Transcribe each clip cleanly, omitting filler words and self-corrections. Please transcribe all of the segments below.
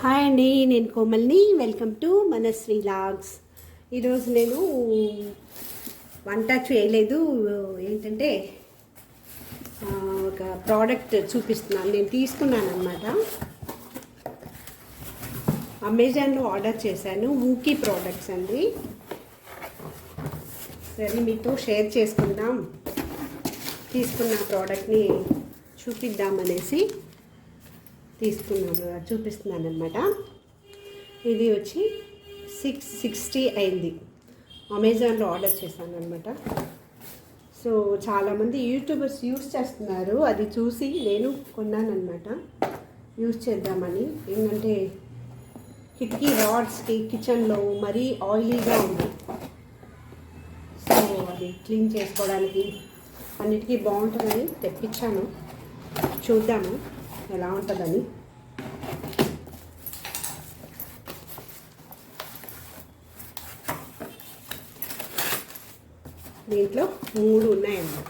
Hi అండి, నేను కోమల్ని. Welcome to Manasri vlogs. ఈరోజు నేను వంట చేయలేదు. ఏంటంటే ఒక ప్రోడక్ట్ చూపిస్తున్నాను. నేను తీసుకున్నాను అనమాట. అమెజాన్లో ఆర్డర్ చేశాను. వూకీ ప్రోడక్ట్స్ అండి. సరే, మీతో షేర్ చేసుకుందాం. తీసుకున్న ప్రోడక్ట్ని చూపిద్దామనేసి చూపిస్తున్నాను అనమాట. ఇది వచ్చి 660 అయింది. అమెజాన్లో ఆర్డర్ చేశాను అనమాట. సో చాలామంది యూట్యూబర్స్ యూస్ చేస్తున్నారు. అది చూసి నేను కొన్నానమాట. యూస్ చేద్దామని. ఏంటంటే కిటికీ రాడ్స్కి కిచెన్లో మరీ ఆయిలీగా ఉంది. సో అది క్లీన్ చేసుకోవడానికి అన్నిటికీ బాగుంటుందని తెప్పించాను. చూద్దాము ఎలా ఉంటుందని. దీంట్లో 3 ఉన్నాయన్నమాట.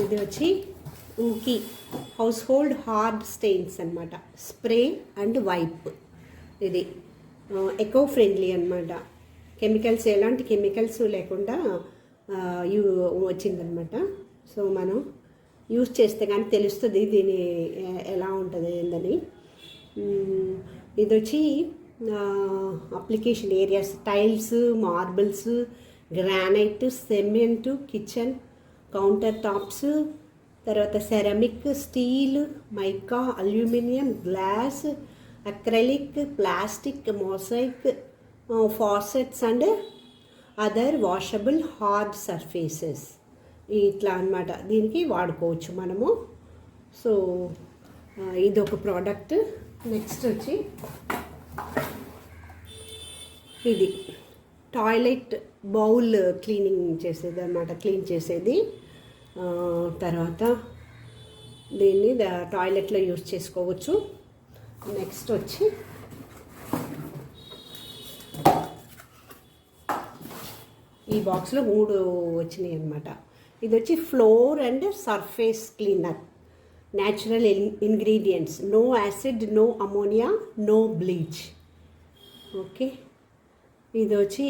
ఇది వచ్చి వూకీ హౌస్ హోల్డ్ హార్డ్ స్టెయిన్స్ అనమాట. Spray and wipe. ఇది ఎకో ఫ్రెండ్లీ అనమాట. కెమికల్స్, ఎలాంటి కెమికల్స్ లేకుండా వచ్చిందనమాట. సో మనం యూజ్ చేస్తే కానీ తెలుస్తుంది దీని ఎలా ఉంటుంది ఏందని. ఇది వచ్చి application areas tiles, marbles, granite, cement, kitchen counter tops, తర్వాత ceramic, steel, mica, aluminium, glass, acrylic, plastic, mosaic, faucets and other washable hard surfaces. ఇట్లా అన్నమాట. దీనికి వాడుకోవచ్చు మనము. సో ఇదొక ప్రోడక్ట్. నెక్స్ట్ వచ్చి ఇది టాయిలెట్ బౌల్ క్లీనింగ్ చేసేది అన్నమాట. క్లీన్ చేసేది. తర్వాత దీన్ని టాయిలెట్లో యూజ్ చేసుకోవచ్చు. నెక్స్ట్ వచ్చి ఈ బాక్స్లో 3 వచ్చినాయి అన్నమాట. ఇది వచ్చి floor and surface cleaner. Natural ingredients, no acid, no ammonia, no bleach. Okay. ఇది వచ్చి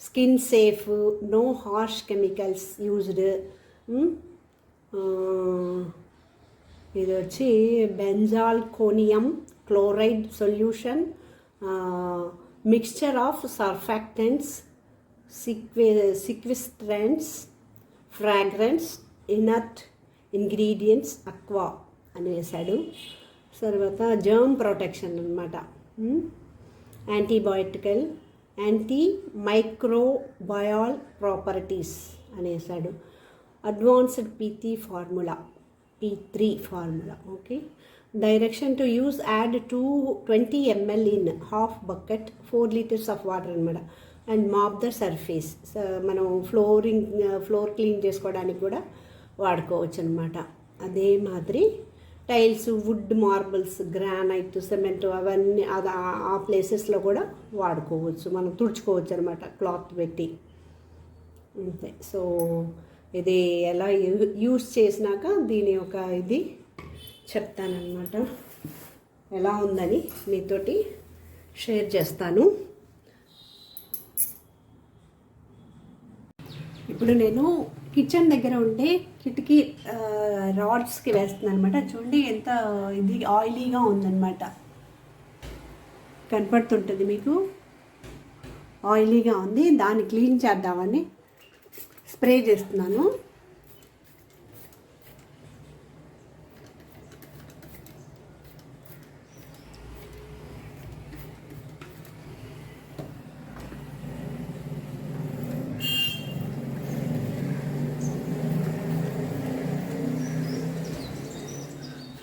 skin safe, no harsh chemicals used. ఇది వచ్చి benzalkonium chloride solution, mixture of surfactants, sequestrants, fragrance, inert ingredients, aqua అని వేశాడు. తర్వాత జర్మ్ ప్రొటెక్షన్ అనమాట. యాంటీబయోటికల్, anti మైక్రోబయాల్ properties అని వేశాడు. Advanced P3 formula. Okay. Direction to use add 20 ml in half bucket 4 liters of water అనమాట. And mop the surface. మనం floor clean చేసుకోవడానికి కూడా వాడుకోవచ్చు అనమాట. అదే మాదిరి tiles, wood, marbles, granite, cement అవన్నీ ఆ ప్లేసెస్లో కూడా వాడుకోవచ్చు. మనం తుడుచుకోవచ్చు అనమాట క్లాత్ పెట్టి. అంతే. సో ఇది ఎలా యూస్ చేసినాక దీని యొక్క ఇది చెప్తానమాట. ఎలా ఉందని మీతోటి షేర్ చేస్తాను. ఇప్పుడు నేను కిచెన్ దగ్గర ఉండే కిటికీ రాడ్స్కి వేస్తున్నాను అనమాట. చూడండి ఎంత ఇది ఆయిలీగా ఉందన్నమాట. కనపడుతుంటుంది మీకు. ఆయిలీగా ఉంది. దాన్ని క్లీన్ చేద్దామని స్ప్రే చేస్తున్నాను.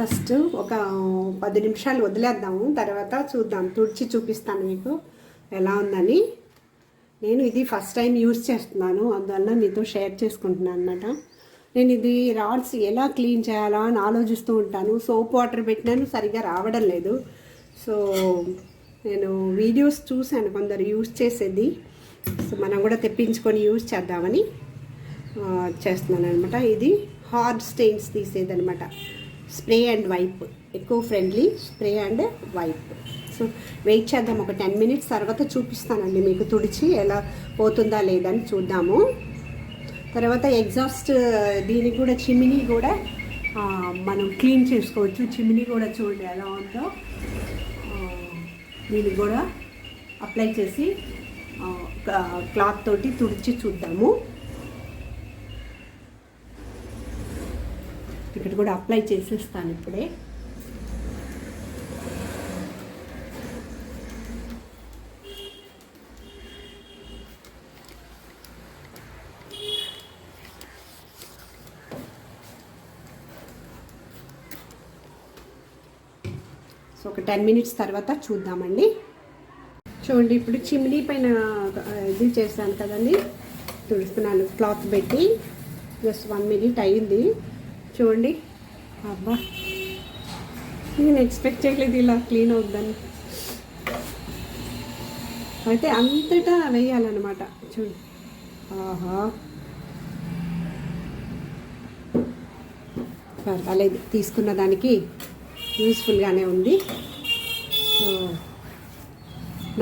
ఫస్ట్ ఒక 10 నిమిషాలు వదిలేద్దాము. తర్వాత చూద్దాం, తుడిచి చూపిస్తాను మీకు ఎలా ఉందని. నేను ఇది ఫస్ట్ టైం యూజ్ చేస్తున్నాను, అందువల్ల మీతో షేర్ చేసుకుంటున్నాను అన్నమాట. నేను ఇది రాడ్స్ ఎలా క్లీన్ చేయాలా అని ఆలోచిస్తూ ఉంటాను. సోప్ వాటర్ పెట్టినాను, సరిగా రావడం లేదు. సో నేను వీడియోస్ చూశాను కొందరు యూజ్ చేసేది. సో మనం కూడా తెప్పించుకొని యూజ్ చేద్దామని చేస్తున్నాను అనమాట. ఇది హార్డ్ స్టెయిన్స్ తీసేదనమాట. Spray and wipe, eco friendly spray and wipe. So wait చేద్దాం, ఒక 10 minutes తర్వాత చూపిస్తానండి మీకు తుడిచి ఎలా పోతుందా లేదని చూద్దాము. తర్వాత ఎగ్జాస్ట్ దీనికి కూడా చిమినీ కూడా మనం క్లీన్ చేసుకోవచ్చు. చిమినీ కూడా చూడండి ఎలా ఉందో. దీనికి కూడా అప్లై చేసి క్లాత్ తోటి తుడిచి చూద్దాము. ఇక్కడ కూడా అప్లై చేసేస్తాను ఇప్పుడే. సో ఒక 10 minutes తర్వాత చూద్దామండి. చూడండి ఇప్పుడు చిమ్నీ పైన ఇది చేశాను కదండి, తుడుస్తున్నాను క్లాత్ పెట్టి. జస్ట్ 1 minute అయింది. చూడండి, అబ్బా నేను ఎక్స్పెక్ట్ చేయలేదు ఇలా క్లీన్ అవుతుందని. అయితే అంతటా వేయాలన్నమాట. చూడండి, ఆహా పర్వాలేదు, తీసుకున్న దానికి యూస్ఫుల్గానే ఉంది. సో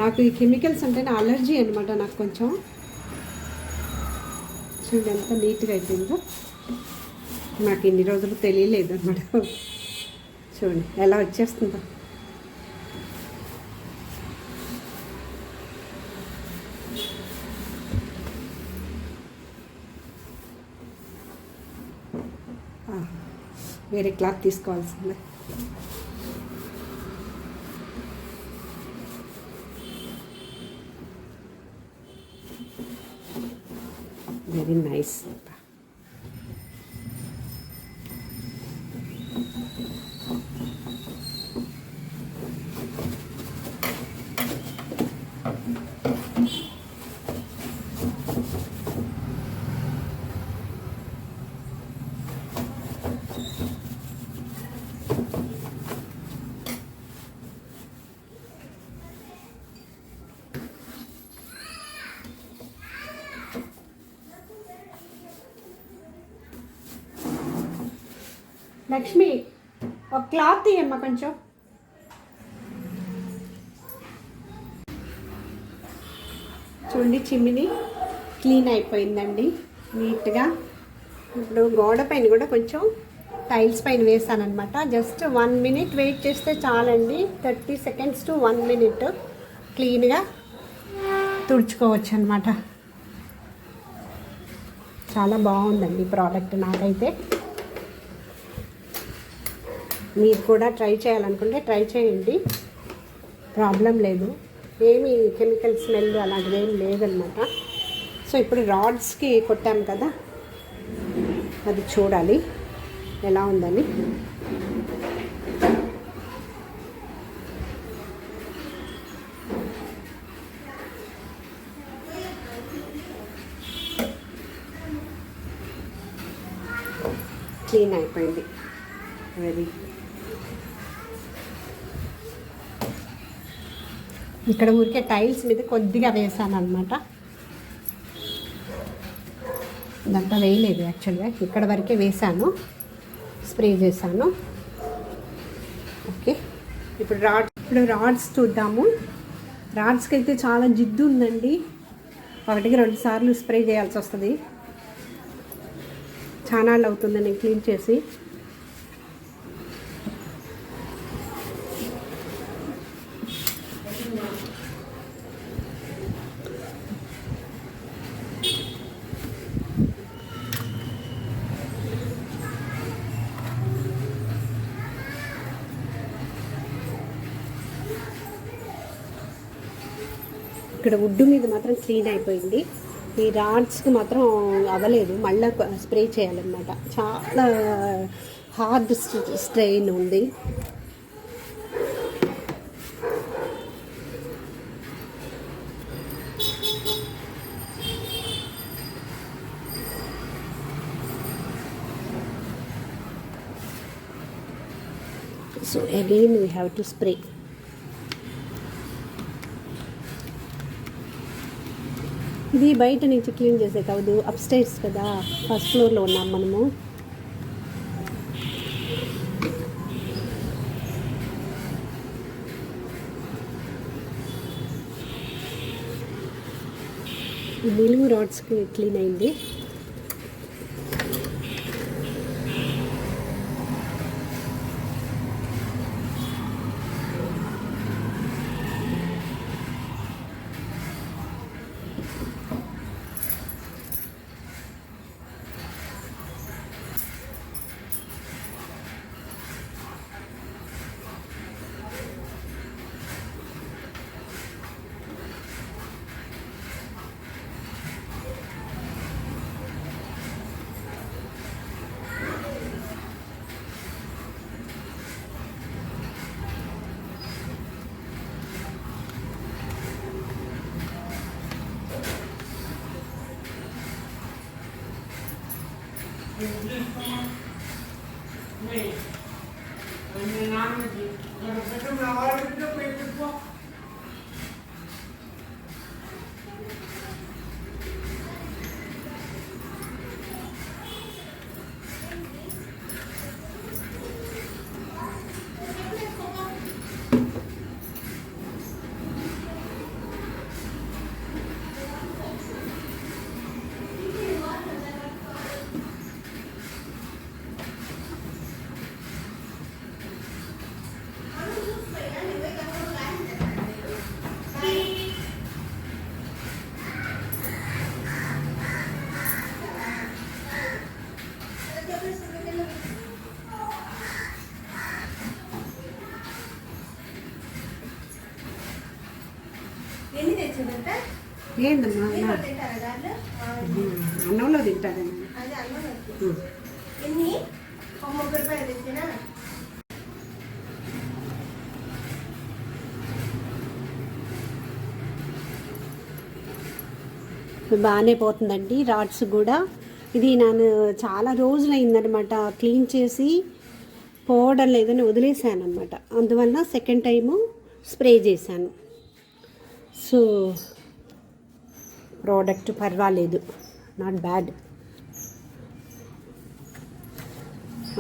నాకు ఈ కెమికల్స్ అంటేనే అలర్జీ అనమాట. నాకు కొంచెం చూడండి ఎంత నీట్గా అయిపోయిందో. నాకు ఇన్ని రోజులు తెలియలేదు అనమాట. చూడండి ఎలా వచ్చేస్తుందో. వేరే క్లాత్ తీసుకోవాల్సిందే. Very nice. లక్ష్మి ఒక క్లాత్ తీయమ్మా కొంచెం. చూడండి చిమ్మిని క్లీన్ అయిపోయిందండి నీట్గా. ఇప్పుడు గోడ పైన కూడా కొంచెం టైల్స్ పైన వేసానమాట. జస్ట్ 1 minute వెయిట్ చేస్తే చాలండి. 30 seconds to 1 minute క్లీన్గా తుడుచుకోవచ్చు అనమాట. చాలా బాగుందండి ప్రోడక్ట్. నాకైతే మీరు కూడా ట్రై చేయాలనుకుంటే ట్రై చేయండి, ప్రాబ్లం లేదు. ఏమి కెమికల్ స్మెల్ అలాంటిది ఏం లేదనమాట. సో ఇప్పుడు రాడ్స్కి కొట్టాం కదా, అది చూడాలి ఎలా ఉందని. క్లీన్ అయిపోయింది. వెరీ ఇక్కడ ఊరికే టైల్స్ మీద కొద్దిగా వేసాను అనమాట. ఇదంతా వేయలేదు యాక్చువల్గా, ఇక్కడ వరకే వేసాను, స్ప్రే చేశాను. ఓకే, ఇప్పుడు రాడ్స్ చూద్దాము. రాడ్స్కి అయితే చాలా జిడ్డు ఉందండి. 1-2 సార్లు స్ప్రే చేయాల్సి వస్తుంది. చాలా అవుతుంది నేను క్లీన్ చేసి. ఇక్కడ వుడ్ మీద మాత్రం క్లీన్ అయిపోయింది. ఈ రాడ్స్కి మాత్రం అవ్వలేదు, మళ్ళీ స్ప్రే చేయాలన్నమాట. చాలా హార్డ్ స్ట్రెయిన్ ఉంది. So again we have to spray. ఇది బయట నుంచి క్లీన్ చేసే కాదు, అప్స్టైర్స్ కదా, ఫస్ట్ ఫ్లోర్లో ఉన్నాం మనము. ఈ నిలువు రాడ్స్కి క్లీన్ అయింది. ఏందమ్మా అన్నంలో తింటారండి. బాగానే పోతుందండి రాడ్స్ కూడా. ఇది నేను చాలా రోజులు అయిందనమాట క్లీన్ చేసి పోవడం లేదని వదిలేసాను అనమాట. అందువల్ల సెకండ్ టైము స్ప్రే చేశాను. సో ప్రోడక్ట్ పర్వాలేదు, నాట్ బ్యాడ్.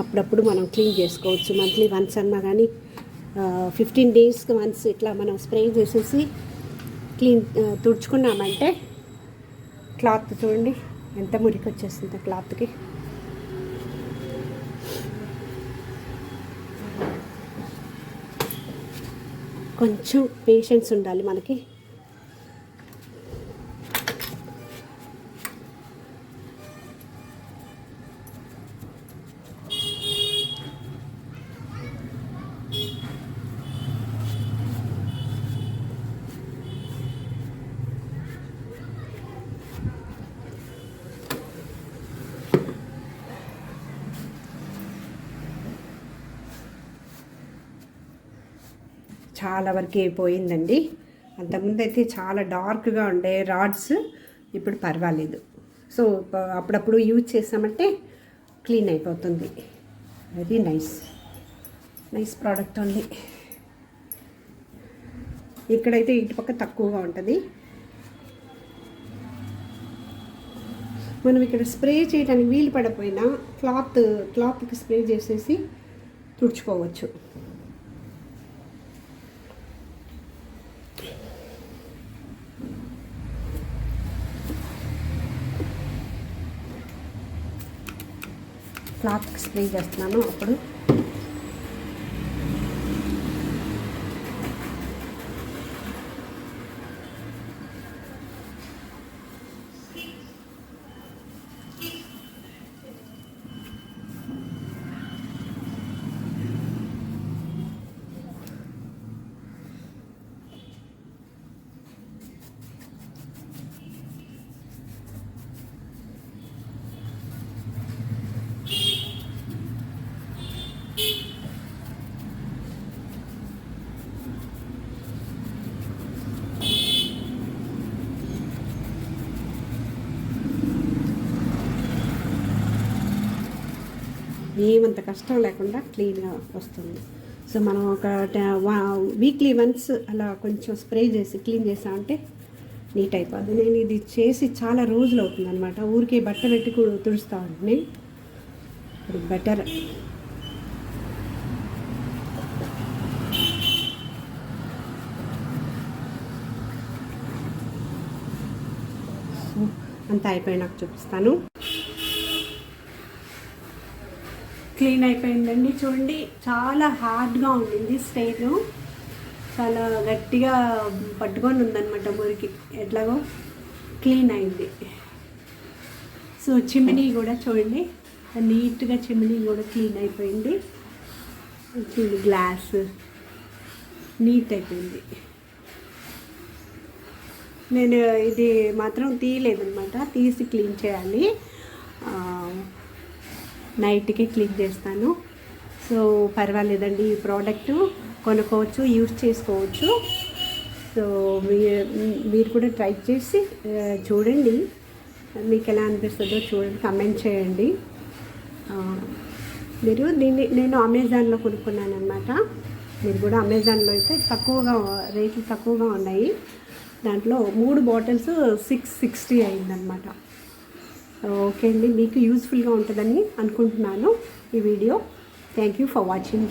అప్పుడప్పుడు మనం క్లీన్ చేసుకోవచ్చు, మంత్లీ వన్స్ అన్నా కానీ 15 డేస్కి వన్స్ ఇట్లా మనం స్ప్రే చేసేసి క్లీన్ తుడుచుకున్నామంటే క్లాత్ చూడండి ఎంత మురికి వచ్చేస్తుంది క్లాత్కి. కొంచెం పేషెన్స్ ఉండాలి మనకి. చాలా వరకు అయిపోయిందండి. అంతకుముందు అయితే చాలా డార్క్గా ఉండే రాడ్స్, ఇప్పుడు పర్వాలేదు. సో అప్పుడప్పుడు యూజ్ చేసామంటే క్లీన్ అయిపోతుంది. Very nice product only. ఇక్కడైతే ఇటుపక్క తక్కువగా ఉంటుంది. మనం ఇక్కడ స్ప్రే చేయడానికి వీలు పడపోయినా క్లాత్కి స్ప్రే చేసేసి తుడుచుకోవచ్చు. క్లాత్కి స్ప్రే చేస్తున్నాను అప్పుడు. ఏమంత కష్టం లేకుండా క్లీన్గా వస్తుంది. సో మనం ఒక వీక్లీ వన్స్ అలా కొంచెం స్ప్రే చేసి క్లీన్ చేసామంటే నీట్ అయిపోద్ది. నేను ఇది చేసి చాలా రోజులు అవుతుంది అనమాట. ఊరికే బట్ట పెట్టి తుడుస్తూ ఉంటుంది. ఇప్పుడు బెటర్. అంతా అయిపోయినాక చూపిస్తాను. క్లీన్ అయిపోయిందండి. చూడండి, చాలా హార్డ్గా ఉండింది స్టెయిన్, చాలా గట్టిగా పట్టుకొని ఉందన్నమాట మురికి. ఎట్లాగో క్లీన్ అయింది. సో చిమ్నీ కూడా చూడండి, నీట్గా చిమ్నీ కూడా క్లీన్ అయిపోయింది. చూడండి, గ్లాస్ నీట్ అయిపోయింది. నేను ఇది మాత్రం తీయలేదన్నమాట, తీసి క్లీన్ చేయాలి. నైట్కి క్లీన్ చేస్తాను. సో పర్వాలేదండి, ఈ ప్రోడక్ట్ కొనుక్కోవచ్చు, యూజ్ చేసుకోవచ్చు. సో మీరు కూడా ట్రై చేసి చూడండి, మీకు ఎలా అనిపిస్తుందో చూడండి, కమెంట్ చేయండి. మీరు నేను అమెజాన్లో కొనుక్కున్నాను అనమాట. మీరు కూడా అమెజాన్లో అయితే రేట్లు తక్కువగా ఉన్నాయి. దాంట్లో 3 బాటిల్స్ 660 అయిందనమాట. ఓకే అండి, మీకు యూస్ఫుల్గా ఉంటుందని అనుకుంటున్నాను ఈ video. Thank you for watching.